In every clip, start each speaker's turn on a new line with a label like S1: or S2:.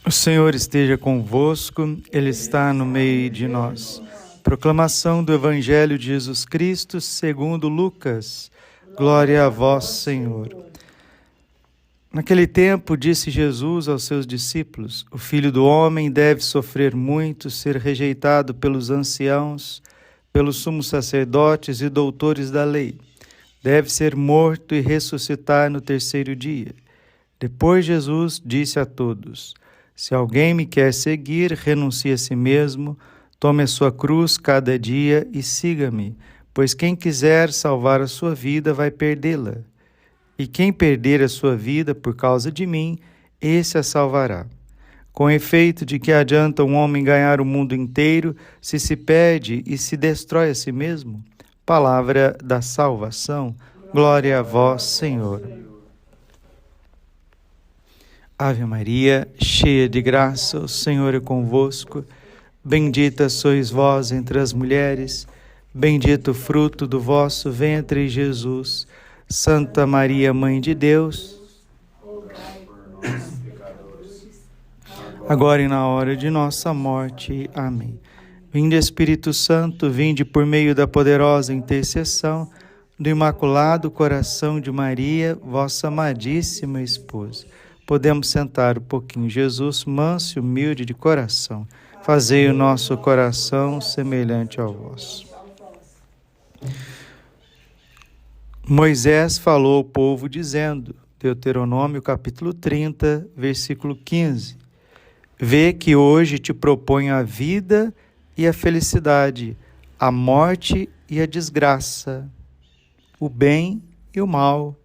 S1: O Senhor esteja convosco, Ele está no meio de nós. Proclamação do Evangelho de Jesus Cristo segundo Lucas. Glória a vós, Senhor. Naquele tempo disse Jesus aos seus discípulos: o Filho do Homem deve sofrer muito, ser rejeitado pelos anciãos, pelos sumos sacerdotes e doutores da lei. Deve ser morto e ressuscitar no terceiro dia. Depois Jesus disse a todos: se alguém me quer seguir, renuncie a si mesmo, tome a sua cruz cada dia e siga-me, pois quem quiser salvar a sua vida vai perdê-la. E quem perder a sua vida por causa de mim, esse a salvará. Com efeito, de que adianta um homem ganhar o mundo inteiro se perde e se destrói a si mesmo? Palavra da salvação. Glória a vós, Senhor. Ave Maria, cheia de graça, o Senhor é convosco. Bendita sois vós entre as mulheres, bendito o fruto do vosso ventre, Jesus. Santa Maria, Mãe de Deus, agora e na hora de nossa morte. Amém. Vinde, Espírito Santo, vinde por meio da poderosa intercessão do Imaculado Coração de Maria, vossa amadíssima esposa. Podemos sentar um pouquinho. Jesus, manso e humilde de coração, fazei o nosso coração semelhante ao vosso. Moisés falou ao povo dizendo, Deuteronômio capítulo 30, versículo 15, vê que hoje te proponho a vida e a felicidade, a morte e a desgraça, o bem e o mal,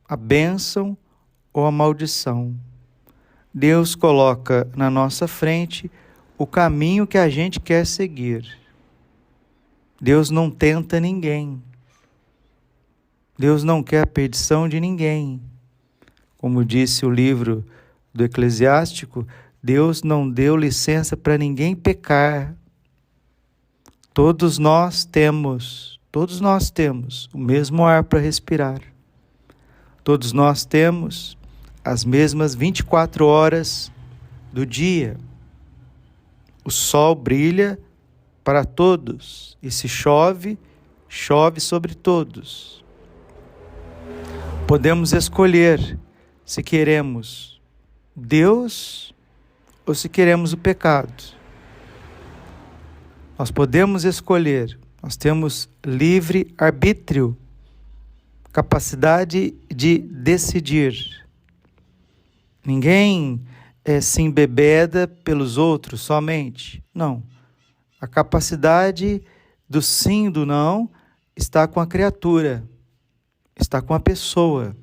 S1: a bênção ou a maldição. Deus coloca na nossa frente o caminho que a gente quer seguir. Deus não tenta ninguém. Deus não quer a perdição de ninguém. Como disse o livro do Eclesiástico, Deus não deu licença para ninguém pecar. Todos nós temos o mesmo ar para respirar. Todos nós temos as mesmas 24 horas do dia. O sol brilha para todos, e se chove, chove sobre todos. Podemos escolher se queremos Deus ou se queremos o pecado. Nós podemos escolher, nós temos livre arbítrio, capacidade de decidir. Ninguém se embebeda pelos outros somente. Não. A capacidade do sim e do não está com a criatura, está com a pessoa.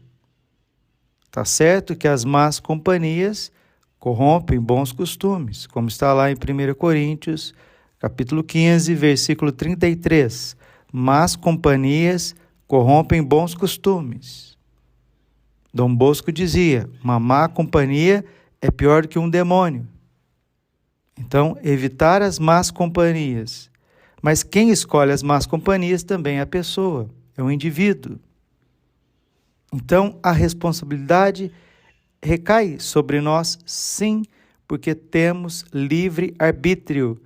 S1: Está certo que as más companhias corrompem bons costumes, como está lá em 1 Coríntios, capítulo 15, versículo 33. Más companhias corrompem bons costumes. Dom Bosco dizia, uma má companhia é pior do que um demônio. Então, evitar as más companhias. Mas quem escolhe as más companhias também é a pessoa, é o indivíduo. Então, a responsabilidade recai sobre nós, sim, porque temos livre-arbítrio.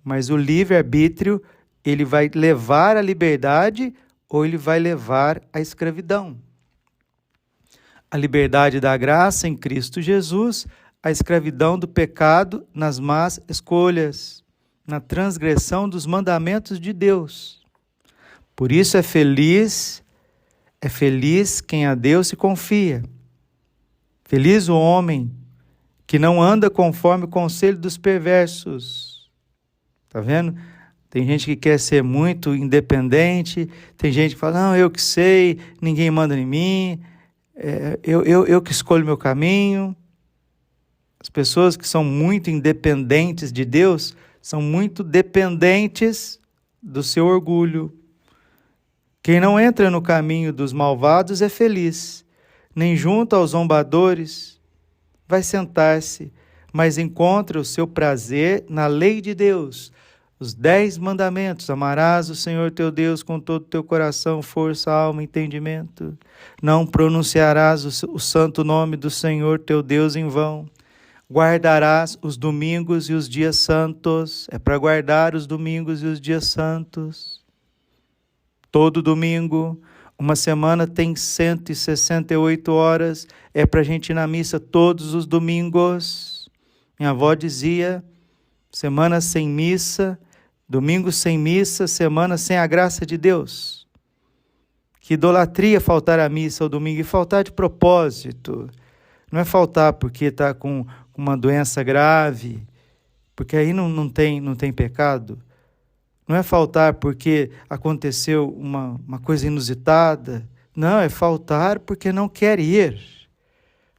S1: Mas o livre-arbítrio, ele vai levar à liberdade ou ele vai levar à escravidão. A liberdade da graça em Cristo Jesus, a escravidão do pecado nas más escolhas, na transgressão dos mandamentos de Deus. Por isso é feliz quem a Deus se confia. Feliz o homem que não anda conforme o conselho dos perversos. Está vendo? Tem gente que quer ser muito independente, tem gente que fala, não, eu que sei, ninguém manda em mim, eu que escolho meu caminho. As pessoas que são muito independentes de Deus são muito dependentes do seu orgulho. Quem não entra no caminho dos malvados é feliz, nem junto aos zombadores vai sentar-se, mas encontra o seu prazer na lei de Deus. Os 10 mandamentos: amarás o Senhor teu Deus com todo o teu coração, força, alma, entendimento. Não pronunciarás o santo nome do Senhor teu Deus em vão. Guardarás os domingos e os dias santos. É para guardar os domingos e os dias santos. Todo domingo, uma semana tem 168 horas. É para a gente ir na missa todos os domingos. Minha avó dizia, semana sem missa, domingo sem missa, semana sem a graça de Deus. Que idolatria faltar à missa ao domingo, e faltar de propósito. Não é faltar porque está com uma doença grave, porque aí não tem pecado. Não é faltar porque aconteceu uma coisa inusitada. Não, é faltar porque não quer ir.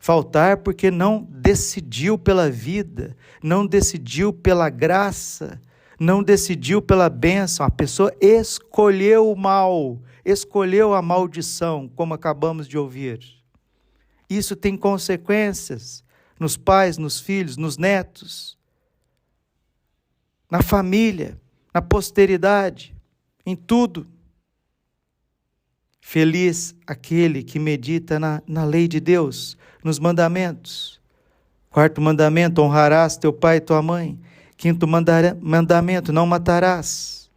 S1: Faltar porque não decidiu pela vida, não decidiu pela graça, não decidiu pela bênção. A pessoa escolheu o mal, escolheu a maldição, como acabamos de ouvir. Isso tem consequências nos pais, nos filhos, nos netos, na família, na posteridade, em tudo. Feliz aquele que medita na lei de Deus, nos mandamentos. Quarto mandamento, honrarás teu pai e tua mãe. Quinto mandamento, não matarás.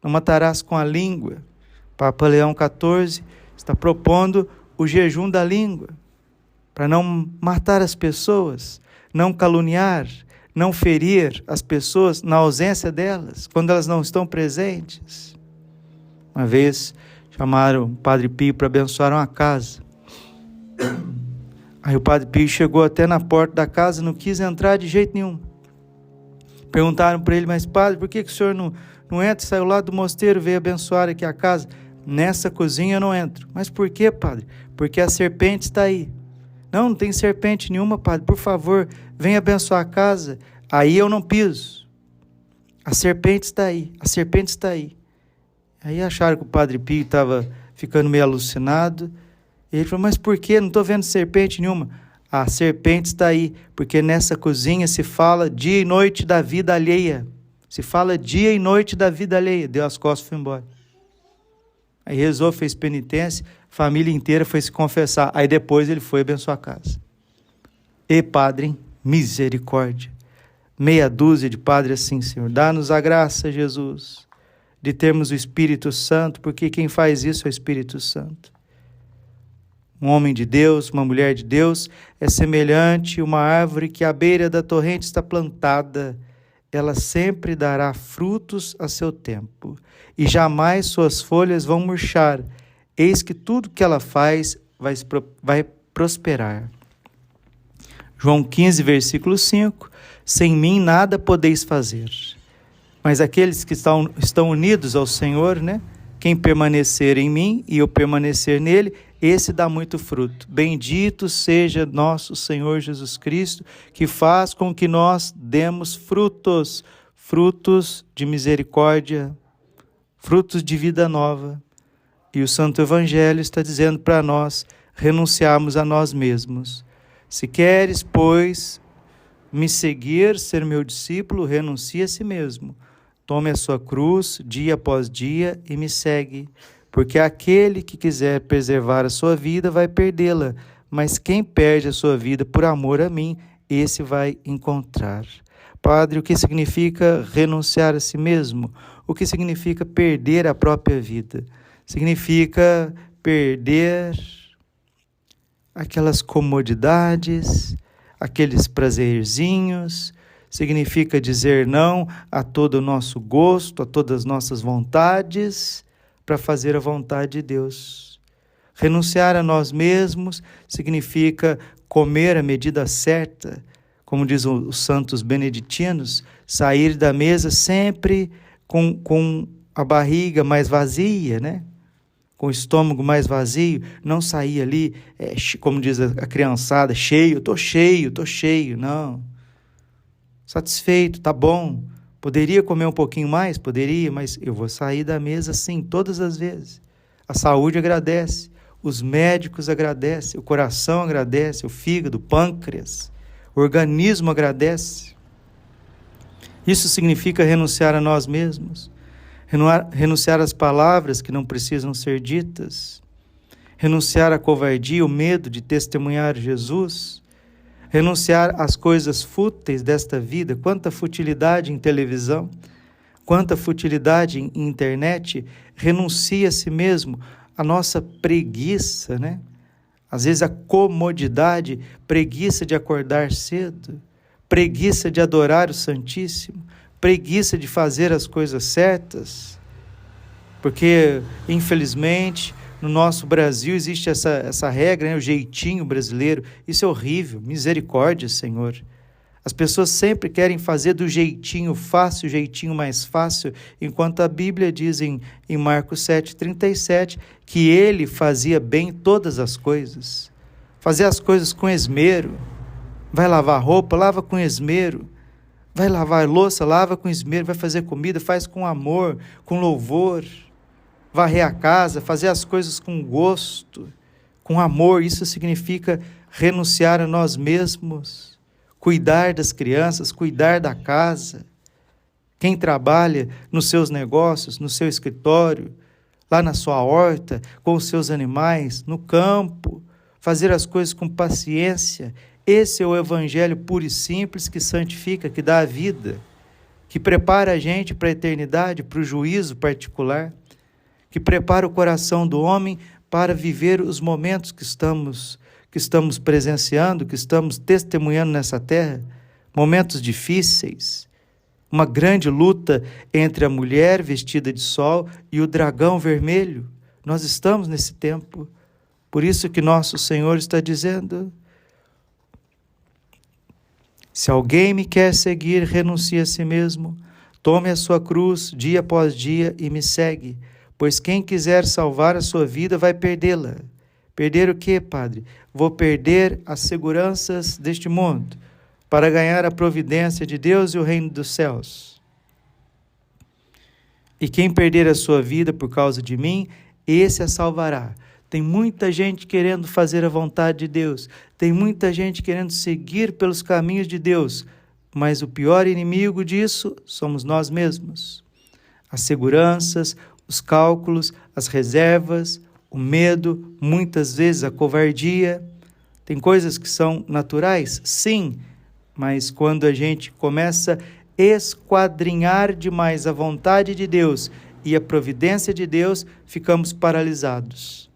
S1: Não matarás com a língua. Papa Leão XIV está propondo o jejum da língua, para não matar as pessoas, não caluniar, não ferir as pessoas na ausência delas, quando elas não estão presentes. Uma vez chamaram o Padre Pio para abençoar uma casa. Aí o Padre Pio chegou até na porta da casa, não quis entrar de jeito nenhum. Perguntaram para ele, mas padre, por que o senhor não entra? Saiu lá do mosteiro, veio abençoar aqui a casa. Nessa cozinha eu não entro. Mas por quê, padre? Porque a serpente está aí. Não tem serpente nenhuma, padre. Por favor, venha abençoar a casa. Aí eu não piso. A serpente está aí. A serpente está aí. Aí acharam que o Padre Pio estava ficando meio alucinado. Ele falou, mas por quê? Não estou vendo serpente nenhuma. A serpente está aí, porque nessa cozinha se fala dia e noite da vida alheia. Se fala dia e noite da vida alheia. Deu as costas e foi embora. Aí rezou, fez penitência, família inteira foi se confessar. Aí depois ele foi abençoar a casa. E padre, hein? Misericórdia. Meia dúzia de padres assim, Senhor. Dá-nos a graça, Jesus, de termos o Espírito Santo, porque quem faz isso é o Espírito Santo. Um homem de Deus, uma mulher de Deus, é semelhante a uma árvore que à beira da torrente está plantada. Ela sempre dará frutos a seu tempo, e jamais suas folhas vão murchar. Eis que tudo que ela faz vai prosperar. João 15, versículo 5, sem mim nada podeis fazer. Mas aqueles que estão unidos ao Senhor, né? Quem permanecer em mim e eu permanecer nele, esse dá muito fruto. Bendito seja nosso Senhor Jesus Cristo, que faz com que nós demos frutos, frutos de misericórdia, frutos de vida nova. E o Santo Evangelho está dizendo para nós renunciarmos a nós mesmos. Se queres, pois, me seguir, ser meu discípulo, renuncie a si mesmo. Tome a sua cruz dia após dia e me segue. Porque aquele que quiser preservar a sua vida vai perdê-la, mas quem perde a sua vida por amor a mim, esse vai encontrar. Padre, o que significa renunciar a si mesmo? O que significa perder a própria vida? Significa perder aquelas comodidades, aqueles prazerzinhos, significa dizer não a todo o nosso gosto, a todas as nossas vontades, para fazer a vontade de Deus. Renunciar a nós mesmos significa comer a medida certa, como diz os santos beneditinos, sair da mesa sempre com a barriga mais vazia, né? Com o estômago mais vazio, não sair ali, como diz a criançada, cheio, estou cheio, não. Satisfeito, tá bom. Poderia comer um pouquinho mais? Poderia, mas eu vou sair da mesa sim, todas as vezes. A saúde agradece, os médicos agradecem, o coração agradece, o fígado, o pâncreas, o organismo agradece. Isso significa renunciar a nós mesmos, renunciar às palavras que não precisam ser ditas, renunciar à covardia, o medo de testemunhar Jesus, renunciar às coisas fúteis desta vida. Quanta futilidade em televisão, quanta futilidade em internet. Renuncia a si mesmo, a nossa preguiça, né? Às vezes a comodidade, preguiça de acordar cedo, preguiça de adorar o Santíssimo, preguiça de fazer as coisas certas, porque, infelizmente, no nosso Brasil existe essa regra, né? O jeitinho brasileiro. Isso é horrível, misericórdia, Senhor. As pessoas sempre querem fazer do jeitinho fácil, o jeitinho mais fácil, enquanto a Bíblia diz em Marcos 7,37 que ele fazia bem todas as coisas. Fazer as coisas com esmero. Vai lavar roupa, lava com esmero. Vai lavar louça, lava com esmero. Vai fazer comida, faz com amor, com louvor. Varrer a casa, fazer as coisas com gosto, com amor. Isso significa renunciar a nós mesmos. Cuidar das crianças, cuidar da casa. Quem trabalha nos seus negócios, no seu escritório, lá na sua horta, com os seus animais, no campo, fazer as coisas com paciência. Esse é o evangelho puro e simples que santifica, que dá a vida, que prepara a gente para a eternidade, para o juízo particular, que prepara o coração do homem para viver os momentos que estamos presenciando, que estamos testemunhando nessa terra, momentos difíceis, uma grande luta entre a mulher vestida de sol e o dragão vermelho. Nós estamos nesse tempo, por isso que nosso Senhor está dizendo: se alguém me quer seguir, renuncie a si mesmo, tome a sua cruz dia após dia e me segue, pois quem quiser salvar a sua vida vai perdê-la. Perder o quê, Padre? Vou perder as seguranças deste mundo para ganhar a providência de Deus e o reino dos céus. E quem perder a sua vida por causa de mim, esse a salvará. Tem muita gente querendo fazer a vontade de Deus, tem muita gente querendo seguir pelos caminhos de Deus, mas o pior inimigo disso somos nós mesmos. As seguranças, os cálculos, as reservas, o medo, muitas vezes a covardia. Tem coisas que são naturais? Sim, mas quando a gente começa a esquadrinhar demais a vontade de Deus e a providência de Deus, ficamos paralisados.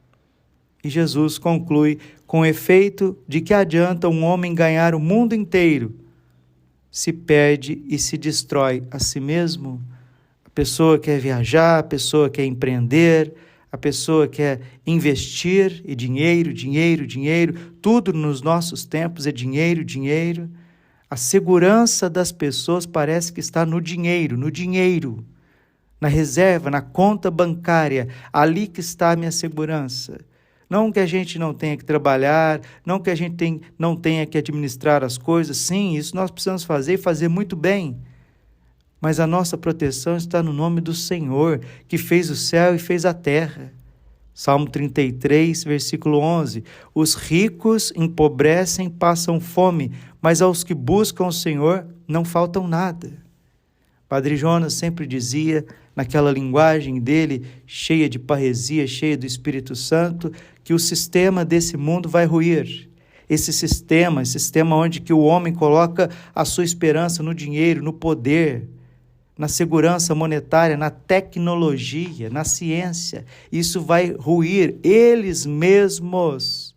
S1: E Jesus conclui: com efeito, de que adianta um homem ganhar o mundo inteiro, se perde e se destrói a si mesmo? A pessoa quer viajar, a pessoa quer empreender, a pessoa quer investir, e dinheiro, dinheiro, dinheiro, tudo nos nossos tempos é dinheiro, dinheiro. A segurança das pessoas parece que está no dinheiro, na reserva, na conta bancária, ali que está a minha segurança. Não que a gente não tenha que trabalhar, não que a gente não tenha que administrar as coisas, sim, isso nós precisamos fazer e fazer muito bem. Mas a nossa proteção está no nome do Senhor, que fez o céu e fez a terra. Salmo 33, versículo 11. Os ricos empobrecem, passam fome, mas aos que buscam o Senhor não faltam nada. Padre Jonas sempre dizia, naquela linguagem dele, cheia de parresia, cheia do Espírito Santo, que o sistema desse mundo vai ruir. Esse sistema onde que o homem coloca a sua esperança no dinheiro, no poder, na segurança monetária, na tecnologia, na ciência, isso vai ruir. Eles mesmos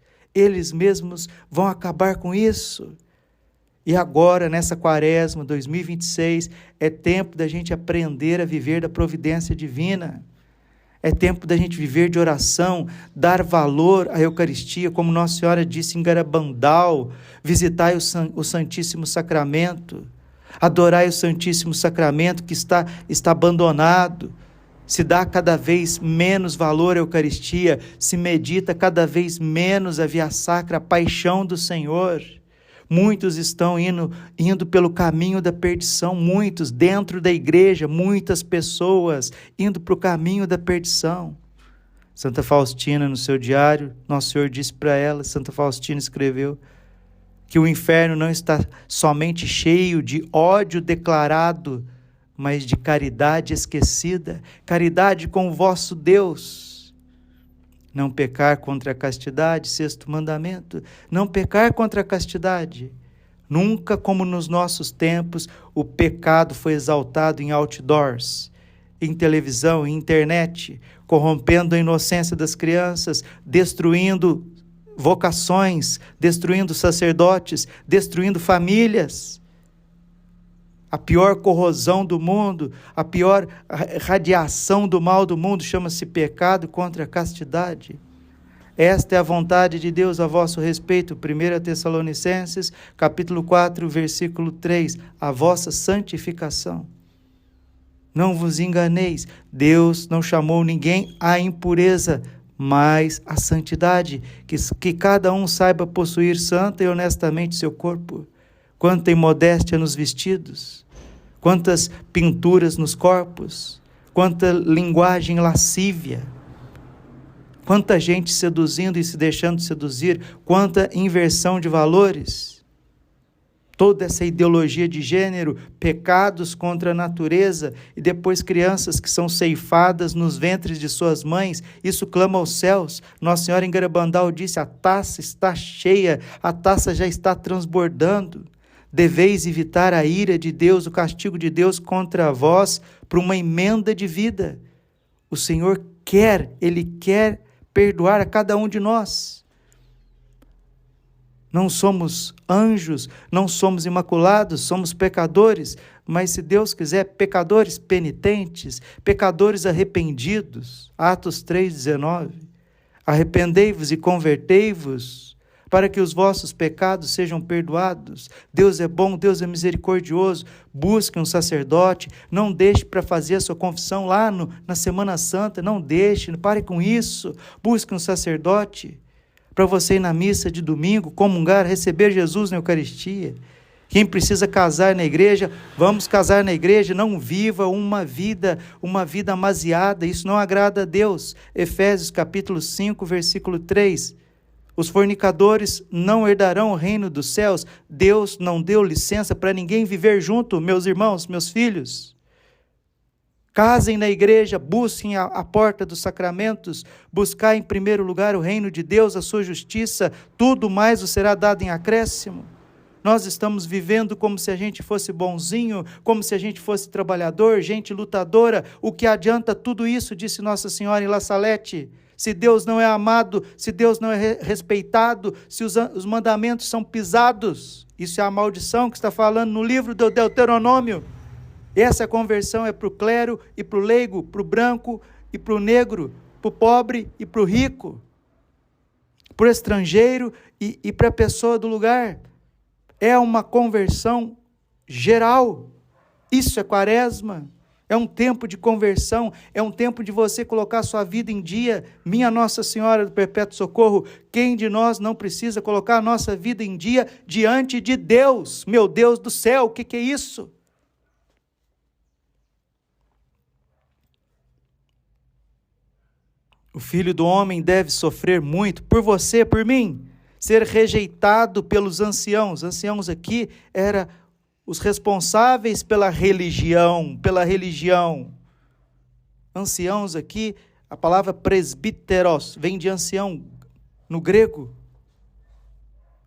S1: vão acabar com isso. E agora, nessa quaresma 2026, é tempo da gente aprender a viver da providência divina. É tempo da gente viver de oração, dar valor à Eucaristia, como Nossa Senhora disse em Garabandal: visitai o Santíssimo Sacramento, adorai o Santíssimo Sacramento que está abandonado. Se dá cada vez menos valor à Eucaristia, se medita cada vez menos a Via Sacra, a paixão do Senhor. Muitos estão indo pelo caminho da perdição, muitos dentro da igreja, muitas pessoas indo para o caminho da perdição. Santa Faustina, no seu diário, Nosso Senhor disse para ela, Santa Faustina escreveu, que o inferno não está somente cheio de ódio declarado, mas de caridade esquecida, caridade com o vosso Deus. Não pecar contra a castidade, 6º mandamento, não pecar contra a castidade. Nunca como nos nossos tempos o pecado foi exaltado em outdoors, em televisão, em internet, corrompendo a inocência das crianças, destruindo vocações, destruindo sacerdotes, destruindo famílias. A pior corrosão do mundo, a pior radiação do mal do mundo chama-se pecado contra a castidade. Esta é a vontade de Deus a vosso respeito. 1 Tessalonicenses, capítulo 4, versículo 3. A vossa santificação. Não vos enganeis, Deus não chamou ninguém à impureza, mas à santidade, que cada um saiba possuir santa e honestamente seu corpo. Quanta imodéstia nos vestidos, quantas pinturas nos corpos, quanta linguagem lascívia, quanta gente seduzindo e se deixando seduzir, quanta inversão de valores. Toda essa ideologia de gênero, pecados contra a natureza, e depois crianças que são ceifadas nos ventres de suas mães, isso clama aos céus. Nossa Senhora em Garabandal disse, a taça está cheia, a taça já está transbordando. Deveis evitar a ira de Deus, o castigo de Deus contra vós, por uma emenda de vida. O Senhor Ele quer perdoar a cada um de nós. Não somos anjos, não somos imaculados, somos pecadores, mas se Deus quiser, pecadores penitentes, pecadores arrependidos. Atos 3,19. Arrependei-vos e convertei-vos, para que os vossos pecados sejam perdoados. Deus é bom, Deus é misericordioso. Busque um sacerdote, não deixe para fazer a sua confissão lá na Semana Santa, não deixe, pare com isso. Busque um sacerdote para você ir na missa de domingo, comungar, receber Jesus na Eucaristia. Quem precisa casar na igreja, vamos casar na igreja, não viva uma vida amaziada, isso não agrada a Deus. Efésios capítulo 5, versículo 3. Os fornicadores não herdarão o reino dos céus. Deus não deu licença para ninguém viver junto, meus irmãos, meus filhos. Casem na igreja, busquem a porta dos sacramentos, buscar em primeiro lugar o reino de Deus, a sua justiça, tudo mais vos será dado em acréscimo. Nós estamos vivendo como se a gente fosse bonzinho, como se a gente fosse trabalhador, gente lutadora. O que adianta tudo isso, disse Nossa Senhora em La Salette, se Deus não é amado, se Deus não é respeitado, se os mandamentos são pisados. Isso é a maldição que está falando no livro do Deuteronômio. Essa conversão é para o clero e para o leigo, para o branco e para o negro, para o pobre e para o rico, para o estrangeiro e para a pessoa do lugar. É uma conversão geral. Isso é quaresma. É um tempo de conversão, é um tempo de você colocar sua vida em dia. Minha Nossa Senhora do Perpétuo Socorro, quem de nós não precisa colocar a nossa vida em dia diante de Deus? Meu Deus do céu, o que é isso? O Filho do Homem deve sofrer muito por você, por mim, ser rejeitado pelos anciãos. Anciãos aqui eram os responsáveis pela religião. Anciãos aqui, a palavra presbíteros vem de ancião no grego.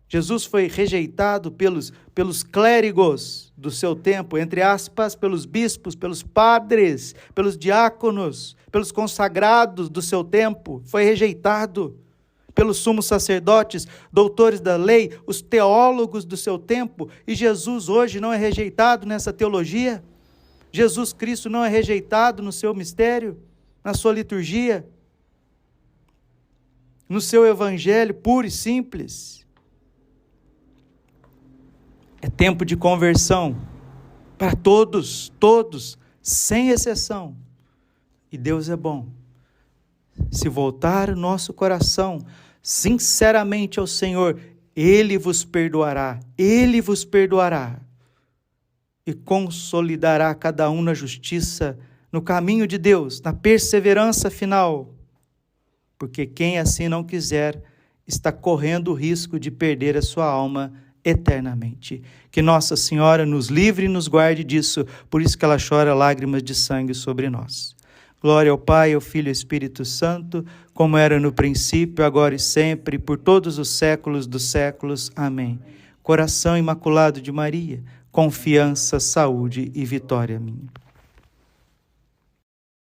S1: Jesus foi rejeitado pelos clérigos do seu tempo, entre aspas, pelos bispos, pelos padres, pelos diáconos, pelos consagrados do seu tempo. Foi rejeitado pelos sumos sacerdotes, doutores da lei, os teólogos do seu tempo. E Jesus hoje não é rejeitado nessa teologia? Jesus Cristo não é rejeitado no seu mistério, na sua liturgia, no seu evangelho puro e simples? É tempo de conversão para todos, sem exceção. E Deus é bom. Se voltar o nosso coração sinceramente ao Senhor, Ele vos perdoará, e consolidará cada um na justiça, no caminho de Deus, na perseverança final. Porque quem assim não quiser, está correndo o risco de perder a sua alma eternamente. Que Nossa Senhora nos livre e nos guarde disso, por isso que ela chora lágrimas de sangue sobre nós. Glória ao Pai, ao Filho e ao Espírito Santo, como era no princípio, agora e sempre, por todos os séculos dos séculos. Amém. Coração Imaculado de Maria, confiança, saúde e vitória minha.